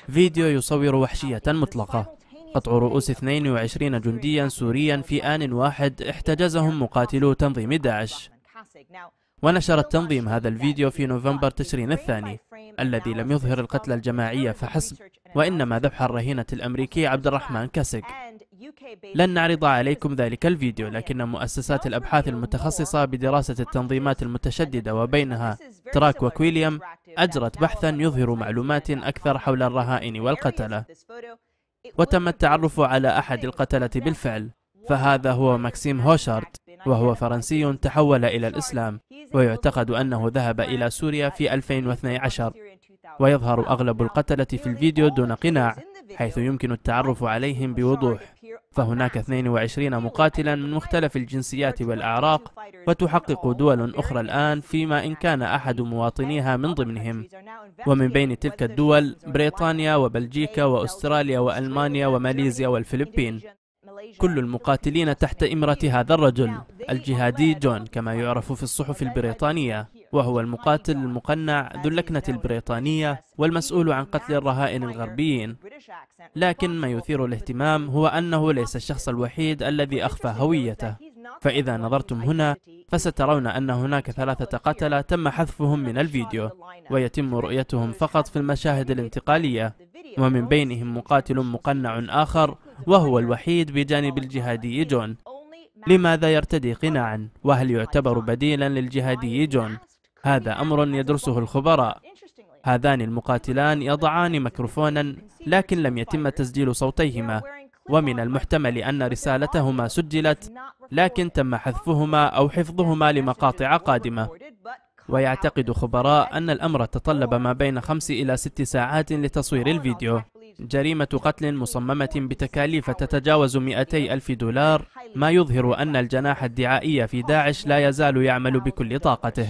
فيديو يصور وحشية مطلقة، قطع رؤوس 22 جنديا سوريا في آن واحد احتجزهم مقاتلو تنظيم داعش. ونشر التنظيم هذا الفيديو في نوفمبر تشرين الثاني، الذي لم يظهر القتل الجماعية فحسب، وإنما ذبح الرهينة الأمريكي عبد الرحمن كاسك. لن نعرض عليكم ذلك الفيديو، لكن مؤسسات الأبحاث المتخصصة بدراسة التنظيمات المتشددة وبينها تراك وكويليام أجرت بحثا يظهر معلومات أكثر حول الرهائن والقتلة. وتم التعرف على أحد القتلة بالفعل، فهذا هو ماكسيم هوشارد، وهو فرنسي تحول إلى الإسلام، ويعتقد أنه ذهب إلى سوريا في 2012. ويظهر أغلب القتلة في الفيديو دون قناع، حيث يمكن التعرف عليهم بوضوح. فهناك 22 مقاتلا من مختلف الجنسيات والأعراق، وتحقق دول أخرى الآن فيما إن كان أحد مواطنيها من ضمنهم. ومن بين تلك الدول بريطانيا وبلجيكا وأستراليا وألمانيا وماليزيا والفلبين. كل المقاتلين تحت إمرة هذا الرجل الجهادي جون، كما يعرف في الصحف البريطانية، وهو المقاتل المقنع ذو اللكنة البريطانية والمسؤول عن قتل الرهائن الغربيين. لكن ما يثير الاهتمام هو أنه ليس الشخص الوحيد الذي أخفى هويته. فإذا نظرتم هنا فسترون أن هناك 3 قتلة تم حذفهم من الفيديو، ويتم رؤيتهم فقط في المشاهد الانتقالية، ومن بينهم مقاتل مقنع آخر، وهو الوحيد بجانب الجهادي جون. لماذا يرتدي قناعا؟ وهل يعتبر بديلا للجهادي جون؟ هذا أمر يدرسه الخبراء. هذان المقاتلان يضعان ميكروفونا، لكن لم يتم تسجيل صوتيهما، ومن المحتمل أن رسالتهما سجلت، لكن تم حذفهما أو حفظهما لمقاطع قادمة. ويعتقد خبراء أن الأمر تطلب ما بين 5 إلى 6 ساعات لتصوير الفيديو. جريمة قتل مصممة بتكاليف تتجاوز 200,000 دولار، ما يظهر أن الجناح الدعائي في داعش لا يزال يعمل بكل طاقته.